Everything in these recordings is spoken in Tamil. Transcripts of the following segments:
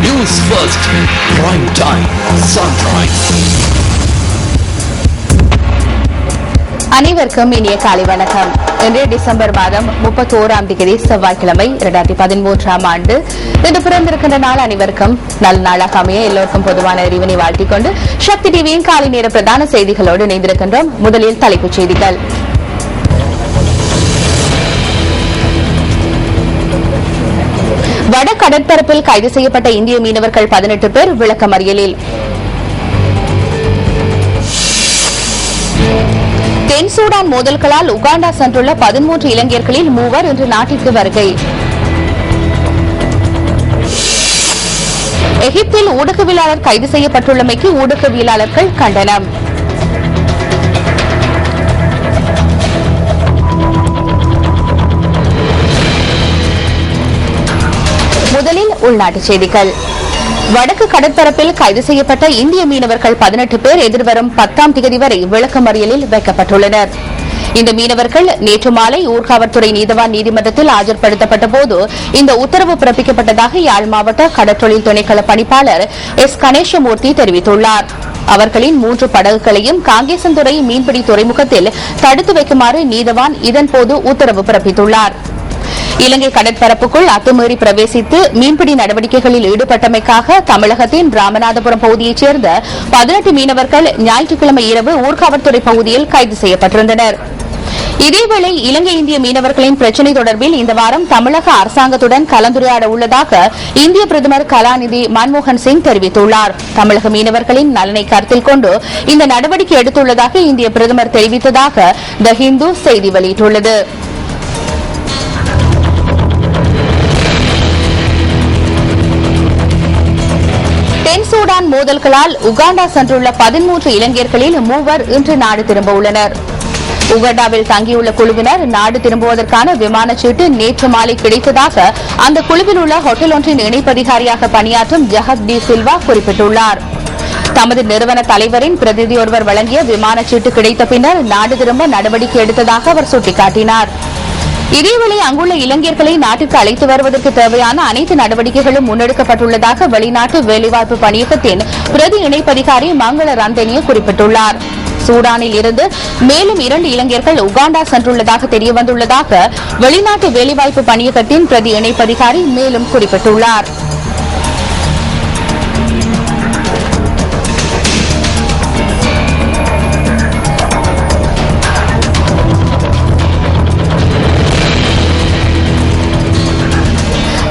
News first, prime time, sunrise. அனைவருக்கும் இனிய காலை வணக்கம். இன்று டிசம்பர் மாதம் 31ஆம் தேதி செவ்வாய்க்கிழமை 2013ஆம் ஆண்டு. இன்று பிறந்திருக்கின்ற நாள் அனைவருக்கும் நல்ல நாளாக அமைய எல்லோருக்கும் பொதுவான அறிவினை வாழ்த்திக் கொண்டு சக்தி டிவியின் காலை நேர பிரதான செய்திகளோடு இணைந்திருக்கின்றோம். முதலில் தலைப்புச் செய்திகள். வட கடற்பரப்பில் கைது செய்யப்பட்ட இந்திய மீனவர்கள் 18 பேர் விளக்கமறியலில். தென் சூடான் மோதல்களால் உகாண்டா சென்றுள்ள 13 இளைஞர்களில் 3 இன்று நாட்டிற்கு வருகை. எகிப்தில் ஊடகவியலாளர் கைது செய்யப்பட்டுள்ளமைக்கு ஊடகவியலாளர்கள் கண்டனம். முதலில் உள்நாட்டுச் செய்திகள். வடக்கு கடற்பரப்பில் கைது செய்யப்பட்ட இந்திய மீனவர்கள் 18 பேர் எதிர்வரும் 10ஆம் தேதி வரை விளக்கமறியலில் வைக்கப்பட்டுள்ளனர். இந்த மீனவர்கள் நேற்று மாலை ஊர்காவல்துறை நீதவான் நீதிமன்றத்தில் ஆஜர்படுத்தப்பட்ட போது இந்த உத்தரவு பிறப்பிக்கப்பட்டதாக யாழ் மாவட்ட கடற்றொழில் துணைக்கள பணிப்பாளர் எஸ் கணேசமூர்த்தி தெரிவித்துள்ளார். அவர்களின் 3 படகுகளையும் காங்கேசன்துறை மீன்பிடி துறைமுகத்தில் தடுத்து வைக்குமாறு நீதவான் இதன்போது உத்தரவு பிறப்பித்துள்ளார். இலங்கை கடற்பரப்புக்குள் அத்துமீறி பிரவேசித்து மீன்பிடி நடவடிக்கைகளில் ஈடுபட்டமைக்காக தமிழகத்தின் ராமநாதபுரம் பகுதியைச் சேர்ந்த 18 மீனவர்கள் ஞாயிற்றுக்கிழமை இரவு ஊர்காவல்துறை பகுதியில் கைது செய்யப்பட்டிருந்தனர். இதேவேளை இலங்கை இந்திய மீனவர்களின் பிரச்சினை தொடர்பில் இந்த வாரம் தமிழக அரசாங்கத்துடன் கலந்துரையாட உள்ளதாக இந்திய பிரதமர் கலாநிதி மன்மோகன் சிங் தெரிவித்துள்ளார். தமிழக மீனவர்களின் நலனை கருத்தில் கொண்டு இந்த நடவடிக்கை எடுத்துள்ளதாக இந்திய பிரதமர் தெரிவித்ததாக த ஹிந்து செய்தி வெளியிட்டுள்ளது. தென் சூடான் மோதல்களால் உகாண்டா சென்றுள்ள 13 இளைஞர்களில் 3 இன்று நாடு திரும்ப உள்ளனர். உகாண்டாவில் தங்கியுள்ள குழுவினர் நாடு திரும்புவதற்கான விமானச் சீட்டு நேற்று மாலை கிடைத்ததாக அந்த குழுவில் உள்ள ஹோட்டல் ஒன்றின் இணைப்பதிகாரியாக பணியாற்றும் ஜஹத் டி சில்வா குறிப்பிட்டுள்ளார். தமது நிறுவன தலைவரின் பிரதிநிதி ஒருவர் வழங்கிய விமானச் சீட்டு கிடைத்த பின்னர் நாடு திரும்ப நடவடிக்கை எடுத்ததாக அவர் சுட்டிக்காட்டினார். இதேவேளை அங்குள்ள இளைஞர்களை நாட்டிற்கு அழைத்து வருவதற்கு தேவையான அனைத்து நடவடிக்கைகளும் முன்னெடுக்கப்பட்டுள்ளதாக வெளிநாட்டு வேலைவாய்ப்பு பணியகத்தின் பிரதி இணைப்பதிகாரி மங்கள ரந்தனிய குறிப்பிட்டுள்ளார். சூடானில் இருந்து மேலும் 2 இளைஞர்கள் உகாண்டா சென்றுள்ளதாக தெரியவந்துள்ளதாக வெளிநாட்டு வேலைவாய்ப்பு பணியகத்தின் பிரதி இணைப்பதிகாரி மேலும் குறிப்பிட்டுள்ளார்.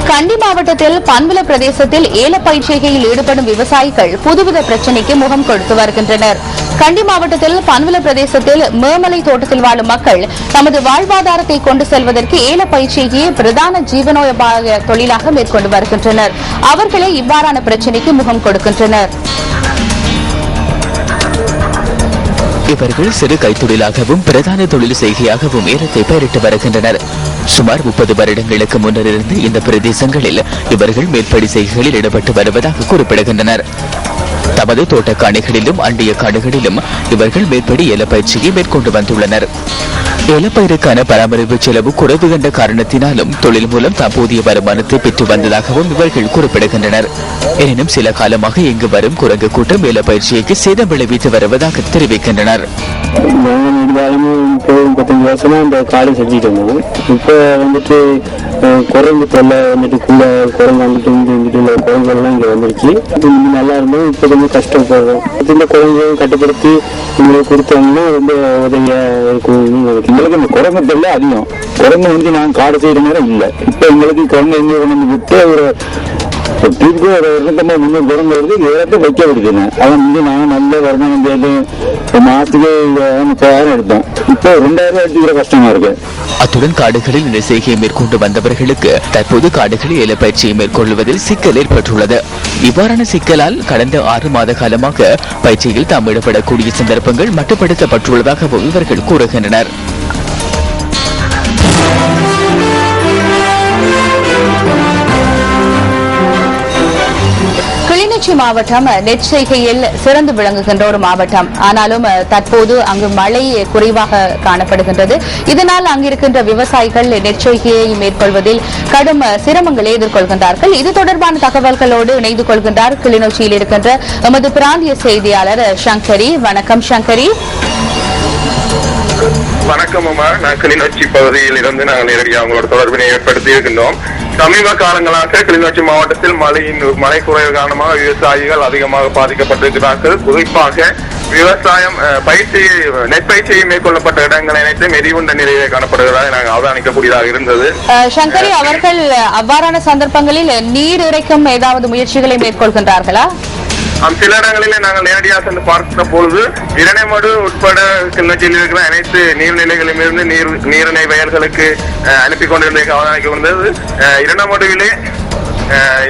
கண்டி மாவட்டத்தில் பன்வல பிரதேசத்தில் ஏலப்பயிற்சிகையில் ஈடுபடும் விவசாயிகள் புதுவித பிரச்சினைக்கு முகம் கொடுத்து வருகின்றனர். கண்டி மாவட்டத்தில் பன்வல பிரதேசத்தில் மேமலை தோட்டத்தில் வாழும் மக்கள் தமது வாழ்வாதாரத்தை கொண்டு செல்வதற்கு ஏலப்பயிற்சிகையை பிரதான ஜீவனோபாய தொழிலாக மேற்கொண்டு வருகின்றனர். அவர்களே இவ்வாறான பிரச்சினைக்கு முகம் கொடுக்கின்றனர். இவர்கள் சிறு கைத்தொழிலாகவும் பிரதான தொழில் செய்கையாகவும் ஏலத்தை பெயரிட்டு வருகின்றனர். சுமார் 30 வருடங்களுக்கு முன்னர் இருந்து இந்த பிரதேசங்களில் இவர்கள் மேற்படி செய்கைகளில் ஈடுபட்டு வருவதாக குறிப்பிடுகின்றனர். தமது தோட்டக்காணிகளிலும் அண்டிய காடுகளிலும் இவர்கள் மேற்படி ஏலப்பயிற்சியை மேற்கொண்டு வந்துள்ளனர். ஏலப்பயிருக்கான பராமரிப்பு செலவு குறைவு கண்ட காரணத்தினாலும் தொழில் மூலம் தற்போதைய வருமானத்தை பெற்று வந்ததாகவும் இவர்கள் குறிப்பிடுகின்றனர். எனினும் சில காலமாக இங்கு வரும் குரங்கு கூட்டம் ஏலப்பயிற்சிக்கு சேதம் விளைவித்து வருவதாக தெரிவிக்கின்றனர். 15 வருஷமா இந்த காடு செஞ்சுட்டு இருந்தோம். இப்ப வந்துட்டு குரங்கு தொல்லை வந்துட்டு குரங்கு வந்துட்டு குரங்குகள்லாம் இங்க வந்துருச்சு. நல்லா இருந்தோம், இப்ப கொஞ்சம் கஷ்டப்படுறோம். இந்த குரங்கு கட்டுப்படுத்தி உங்களுக்கு கொடுத்தாங்கன்னா ரொம்ப உதவியா இருக்கும். எங்களுக்கு இந்த குரங்கு தொல்லை அதிகம். குரங்கு வந்து நாங்கள் காடு செய்யற நேரம் இல்லை. இப்ப எங்களுக்கு குரங்கு எங்க கொண்டு விட்டு ஒரு தீர்ப்பு ஒரு 250 குரங்கு வருது, இடத்தை வைக்க விடுதுங்க. அவன் வந்து நாங்கள் நல்ல வருமானம் தேடி மாசத்துக்கு 30,000 எடுத்தோம். இப்போ 2,000 எடுத்துக்கிற கஷ்டமா இருக்கு. அத்துடன் காடுகளில் இந்த செய்கையை மேற்கொண்டு வந்தவர்களுக்கு தற்போது காடுகளில் ஏலப்பயிற்சியை மேற்கொள்வதில் சிக்கல் ஏற்பட்டுள்ளது. இவ்வாறான சிக்கலால் கடந்த 6 மாத காலமாக பயிற்சியில் தாம் ஈடுபடக்கூடிய சந்தர்ப்பங்கள் மட்டுப்படுத்தப்பட்டுள்ளதாகவும் இவர்கள் கூறுகின்றனர். கிளிநொச்சி மாவட்டம் நெற்செய்கையில் சிறந்து விளங்குகின்ற ஒரு மாவட்டம். ஆனாலும் தற்போது அங்கு மழை குறைவாக காணப்படுகின்றது. இதனால் அங்கிருக்கின்ற விவசாயிகள் நெற்செய்கையை மேற்கொள்வதில் கடும் சிரமங்களை எதிர்கொள்கின்றார்கள். இது தொடர்பான தகவல்களோடு இணைந்து கொள்கின்றார் கிளிநொச்சியில் இருக்கின்ற எமது பிராந்திய செய்தியாளர் சங்கரி. வணக்கம் சங்கரி. வணக்கம் அம்மா. நான் கிளிநொச்சி பகுதியில் இருந்து நாங்கள் நேரடியாக அவங்களோட தொடர்பினை ஏற்படுத்தி இருக்கின்றோம். சமீப காலங்களாக கிளிநொச்சி மாவட்டத்தில் மழை குறைவு காரணமாக விவசாயிகள் அதிகமாக பாதிக்கப்பட்டிருக்கிறார்கள். குறிப்பாக விவசாயம் நெற்பயிற்சியை மேற்கொள்ளப்பட்ட இடங்கள் அனைத்தும் எரிவுண்ட நிலையிலே காணப்படுவதாக நாங்கள் அவதானிக்கக்கூடியதாக இருந்தது. சங்கரி, அவர்கள் அவ்வாறான சந்தர்ப்பங்களில் நீர் இறைக்கும் ஏதாவது முயற்சிகளை மேற்கொள்கின்றார்களா? சில இடங்களிலே நாங்கள் நேரடியாக சென்று பார்க்கிற பொழுது இரணைமடு உட்பட கிளிநொச்சியில் இருக்கிற அனைத்து நீர்நிலைகளிலும் இருந்து நீரிணை வயல்களுக்கு அனுப்பி கொண்டிருந்த அவதானிக்க வந்தது. இரணைமடுவிலே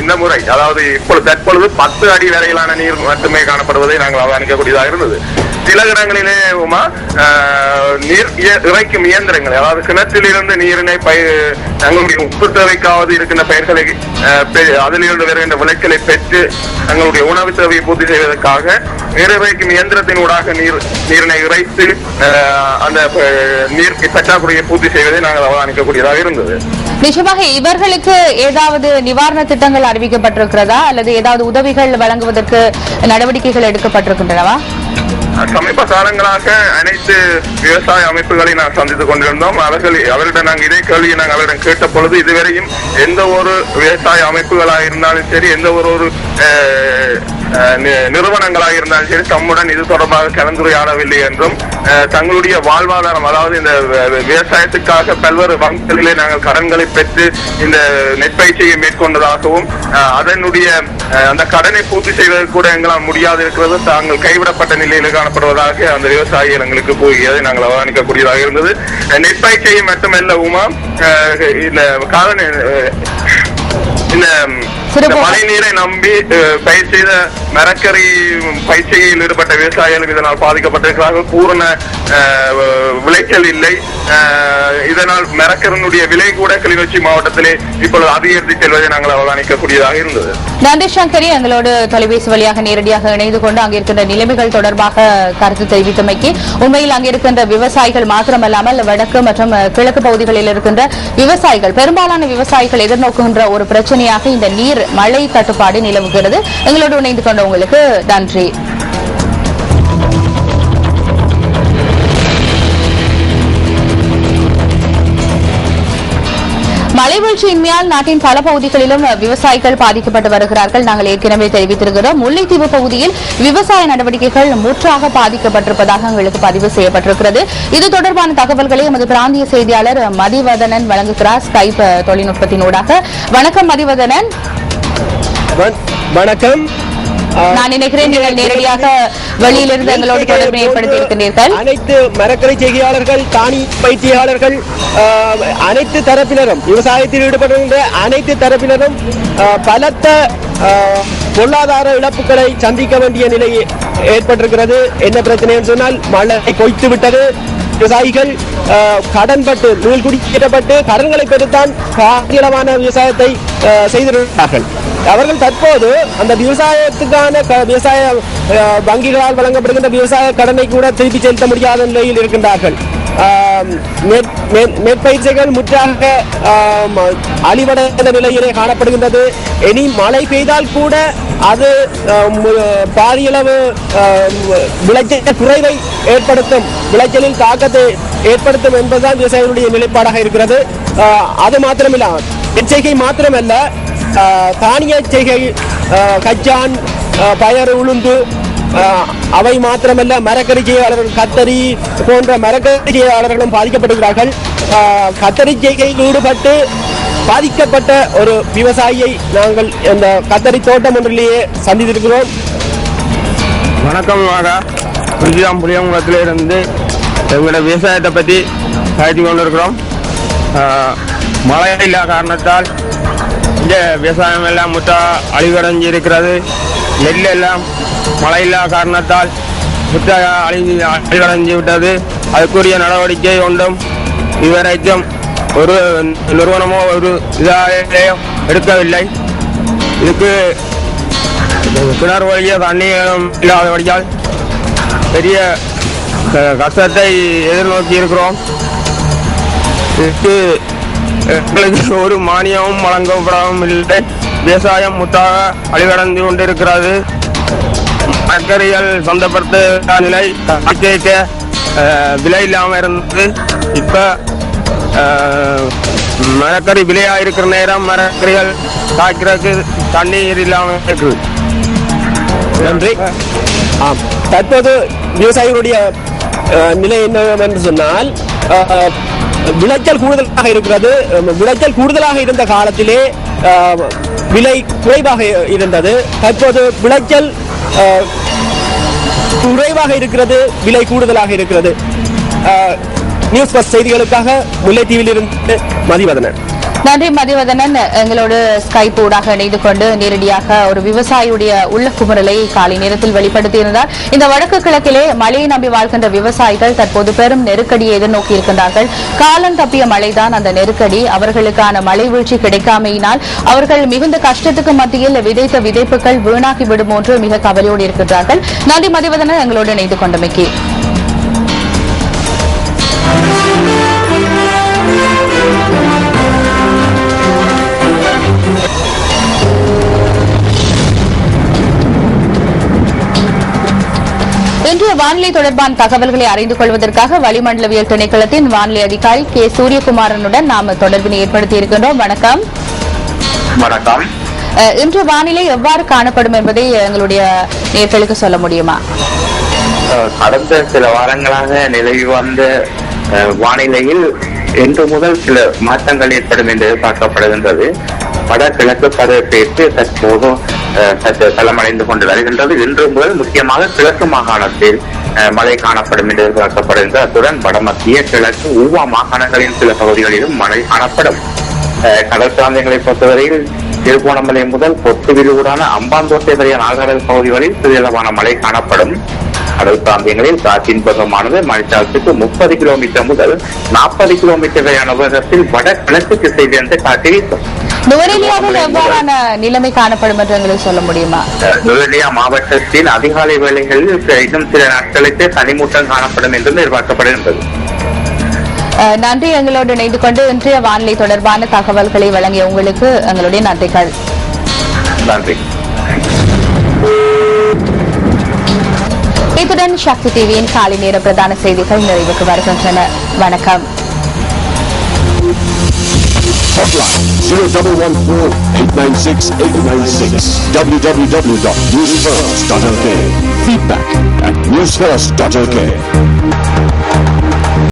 இந்த முறை, அதாவது தற்பொழுது 10 அடி வரையிலான நீர் மட்டுமே காணப்படுவதை நாங்கள் அவதானிக்கக்கூடியதாக இருந்தது. சில இடங்களிலே நீர் இறைக்கும் இயந்திரங்கள், அதாவது கிணற்றிலிருந்து நீரினை தங்களுடைய உப்பு தேவைக்காவது இருக்கின்ற பயிர்களை அதிலிருந்து வருகின்ற விளைச்சலை பெற்று தங்களுடைய உணவு தேவையை பூர்த்தி செய்வதற்காக நீர் இறைக்கும் இயந்திரத்தின் ஊடாக நீரினை இறைத்து அந்த நீர் பற்றாக்குறையை பூர்த்தி செய்வதை நாங்கள் அவதானிக்கக்கூடியதாக இருந்தது. நிச்சயமாக இவர்களுக்கு ஏதாவது நிவாரண திட்டங்கள் அறிவிக்கப்பட்டிருக்கிறதா அல்லது ஏதாவது உதவிகள் வழங்குவதற்கு நடவடிக்கைகள் எடுக்கப்பட்டிருக்கின்றனவா? சமீப காலங்களாக அனைத்து விவசாய அமைப்புகளை நான் சந்தித்துக் கொண்டிருந்தோம். அவரிடம் நாங்கள் இதே கேள்வியை நாங்கள் அவரிடம் கேட்ட பொழுது இதுவரையும் எந்த ஒரு விவசாய அமைப்புகளாக இருந்தாலும் சரி, எந்த ஒரு நிறுவனங்களாக இருந்தாலும் சரி தம்முடன் இது தொடர்பாக கலந்துரையாடவில்லை என்றும், தங்களுடைய வாழ்வாதாரம், அதாவது இந்த விவசாயத்துக்காக பல்வேறு வங்கிகளிலே நாங்கள் கடன்களை பெற்று இந்த நெற்பயிற்சியை மேற்கொண்டதாகவும் அதனுடைய அந்த கடனை பூர்த்தி செய்வதற்கு கூட எங்களால் முடியாது இருக்கிறது, தாங்கள் கைவிடப்பட்ட நிலையில் காணப்படுவதாக அந்த விவசாயிகள் எங்களுக்கு போகிறதை நாங்கள் அவதானிக்கக்கூடியதாக இருந்தது. நெற்பயிற்சியை மட்டுமல்ல உமா, இந்த மழை நீரை நம்பி பயிர் செய்த மரக்கறி பயிற்சியில் ஈடுபட்ட விவசாயிகள் இதனால் பாதிக்கப்பட்டிருக்கிறார்கள். பூரண விளைச்சல் இல்லை. இதனால் மரக்கரனுடைய விலை கூட கிளிநொச்சி மாவட்டத்திலே இப்பொழுது அதிகரித்து செல்வதை நாங்கள் அவதானிக்கக்கூடியதாக இருந்தது. நன்றி சங்கரி, எங்களோடு தொலைபேசி வழியாக நேரடியாக இணைந்து கொண்டு அங்கிருக்கின்ற நிலைமைகள் தொடர்பாக கருத்து தெரிவித்தமைக்கு. உண்மையில் அங்கிருக்கின்ற விவசாயிகள் மாத்திரமல்லாமல் வடக்கு மற்றும் கிழக்கு பகுதிகளில் இருக்கின்ற விவசாயிகள், பெரும்பாலான விவசாயிகள் எதிர்நோக்குகின்ற ஒரு பிரச்சனையாக இந்த நீர் மழை தட்டுப்பாடு நிலவுகிறது. எங்களோடு இணைந்து கொண்ட உங்களுக்கு நன்றி. மழை வீழ்ச்சியின்மையால் நாட்டின் பல பகுதிகளிலும் விவசாயிகள் பாதிக்கப்பட்டு வருகிறார்கள். நாங்கள் ஏற்கனவே தெரிவித்திருக்கிறோம், முல்லைத்தீவு பகுதியில் விவசாய நடவடிக்கைகள் முற்றாக பாதிக்கப்பட்டிருப்பதாக எங்களுக்கு பதிவு செய்யப்பட்டிருக்கிறது. இது தொடர்பான தகவல்களை எமது பிராந்திய செய்தியாளர் மதிவதனன் வழங்குகிறார் ஸ்கைப் தொழில்நுட்பத்தினூடாக. வணக்கம் மதிவதனன். வணக்கம். நான் நினைக்கிறேன் நீங்கள் நேரடியாக வெளியிலிருந்து எங்களோடு தொடர்பு ஏற்படுத்தி இருக்கின்றீர்கள். அனைத்து மரக்கரை செய்கையாளர்கள், தானி பயிற்சியாளர்கள், அனைத்து தரப்பினரும், விவசாயத்தில் ஈடுபடுகின்ற அனைத்து தரப்பினரும் பலத்த பொருளாதார இழப்புகளை சந்திக்க வேண்டிய நிலை ஏற்பட்டிருக்கிறது. என்ன பிரச்சனை சொன்னால், மழை பொய்த்து விட்டது. விவசாயிகள் கடன்பட்டு நீள்குடிக்கப்பட்டு கடன்களை பெற்றுத்தான் பாரியளவான விவசாயத்தை செய்திருக்கிறார்கள். அவர்கள் தற்போது அந்த விவசாயத்துக்கான விவசாய வங்கிகளால் வழங்கப்படுகின்ற விவசாய கடனை கூட திருப்பி செலுத்த முடியாத நிலையில் இருக்கின்றார்கள். நெற்பயிற்சிகள் முற்றாக அழிவடைந்த நிலையிலே காணப்படுகின்றது. இனி மழை பெய்தால் கூட அது பாரியளவு விளைச்சல் குறைவை ஏற்படுத்தும், விளைச்சலில் தாக்கத்தை ஏற்படுத்தும் என்பதுதான் விவசாயிகளுடைய நிலைப்பாடாக இருக்கிறது. அது மாத்திரமில்லாமல் நெற்செய்கை மாத்திரமல்ல, தானிய செய்கை, கச்சான், பயறு, உளுந்து, அவை மாத்திரமல்ல மரக்கறிக்கையாளர்கள், கத்தரி போன்ற மரக்கறிக்கையாளர்களும் பாதிக்கப்பட்டிருக்கிறார்கள். கத்தரி செய்கையில் ஈடுபட்டு பாதிக்கப்பட்ட ஒரு விவசாயியை நாங்கள் இந்த கத்தரி தோட்டம் ஒன்றிலேயே சந்தித்திருக்கிறோம். வணக்கம். புளியங்குளத்திலிருந்து எங்களோட விவசாயத்தை பற்றி பேசி கொண்டிருக்கிறோம். மழை இல்லாத காரணத்தால் இந்த விவசாயம் எல்லாம் முற்றா அழிவடைஞ்சு இருக்கிறது. நெல் எல்லாம் மழை இல்லாத காரணத்தால் முற்றாக அழிவடைஞ்சு விட்டது. அதுக்குரிய நடவடிக்கை ஒன்றும் இதுவரைக்கும் ஒரு நிறுவனமோ ஒரு இதாலேயோ எடுக்கவில்லை. இதுக்கு கிணறு வழியாக தண்ணி இல்லாதபடியால் பெரிய கஷ்டத்தை எதிர்நோக்கி இருக்கிறோம். எங்களுக்கு ஒரு மானியமும் வழங்கப்படவும் இல்லை. விவசாயம் முற்றாக அழிவடைந்து கொண்டிருக்கிறது. மரக்கறிகள் சொந்தப்படுத்த நிலை கேட்க விலை இல்லாமல் இருந்தது. இப்ப மரக்கறி விலையா இருக்கிற நேரம் மரக்கறிகள் காய்க்கிறதுக்கு தண்ணீர் இல்லாமல் இருக்குது. நன்றி. தற்போது விவசாயிகளுடைய நிலை என்னவென்று சொன்னால் விளைச்சல் கூடுதலாக இருக்கிறது. விளைச்சல் கூடுதலாக இருந்த காலத்திலே விலை குறைவாக இருந்தது. தற்போது விளைச்சல் குறைவாக இருக்கிறது, விலை கூடுதலாக இருக்கிறது. நியூஸ் பஸ் செய்திகளுக்காக முல்லைத்தீவில் இருந்து மதிவதனன். நன்றி மதிவதனன். எங்களோடு ஸ்கைப் ஊடாக இணைந்து கொண்டு நேரடியாக ஒரு விவசாயியுடைய உள்ள குமுறலை காலை நேரத்தில் வெளிப்படுத்தியிருந்தார். இந்த வடக்கு கிழக்கிலே மழையை நம்பி வாழ்கின்ற விவசாயிகள் தற்போது பெரும் நெருக்கடியை எதிர்நோக்கி இருக்கின்றார்கள். காலம் தப்பிய மழைதான் அந்த நெருக்கடி. அவர்களுக்கான மழை வீழ்ச்சி கிடைக்காமையினால் அவர்கள் மிகுந்த கஷ்டத்துக்கு மத்தியில் விதைத்த விதைப்புகள் வீணாகி விடும் என்று மிக கவலையோடு இருக்கின்றார்கள். நன்றி மதிவதனன், எங்களோடு இணைந்து கொண்டமைக்கு. இன்றைய வானிலை தொடர்பான தகவல்களை அறிந்து கொள்வதற்காக வளிமண்டலவியல் திணைக்களத்தின் வானிலை அதிகாரி கே சூரியகுமாரனுடன் நாம் தொடர்பினை ஏற்படுத்தி இருக்கின்றோம். வணக்கம். வணக்கம். இன்று வானிலை எவ்வாறு காணப்படும் என்பதை எங்களுடைய நேயர்களுக்கு சொல்ல முடியுமா? கடந்த சில வாரங்களாக நிலவி வந்த வானிலையில் இன்று முதல் சில மாற்றங்கள் ஏற்படும் என்று எதிர்பார்க்கப்படுகின்றது. வடகிழக்கு பருவப்பேற்று தற்போது சற்று தளமடைந்து கொண்டு வருகின்றது. இன்று முதல் முக்கியமாக கிழக்கு மாகாணத்தில் மழை காணப்படும் என்று எதிர்பார்க்கப்படுகின்றது. அத்துடன் வடமத்திய கிழக்கு ஊவா மாகாணங்களின் சில பகுதிகளிலும் மழை காணப்படும். கடல் பிராந்தியங்களை பொறுத்தவரையில் திருகோணமலை முதல் பொத்துவிலூடான அம்பாந்தோட்டை வரைய நாகடல் பகுதிகளில் சிறிதளவான மழை காணப்படும். கடல் பிராந்தியங்களில் காற்றின் வேகமானது மணித்தாளத்துக்கு 30 கிலோமீட்டர் முதல் 40 கிலோமீட்டர் வரையான வேகத்தில் வடகிழக்கு திசையிலிருந்து காற்று வீசும். நுவரெலியாவில் எவ்வாறான நிலைமை காணப்படும் என்று எங்களுக்கு சொல்ல முடியுமா? நுவரெலியா மாவட்டத்தில் அதிகாலை வேளைகளில் இன்னும் சில நாட்களுக்கு பனிமூட்டம் காணப்படும் என்றும் எதிர்பார்க்கப்படுகின்றது. நன்றி. எங்களோடு இணைந்து கொண்டு இன்றைய வானிலை தொடர்பான தகவல்களை வழங்கிய உங்களுக்கு எங்களுடைய நன்றிகள். நன்றி. இத்துடன் சக்தி டிவியின் காலை நேர பிரதான செய்திகள் நிறைவுக்கு வருகின்றன. வணக்கம். Hotline 0114-896-896. www.newsfirst.lk. Feedback at newsfirst.lk.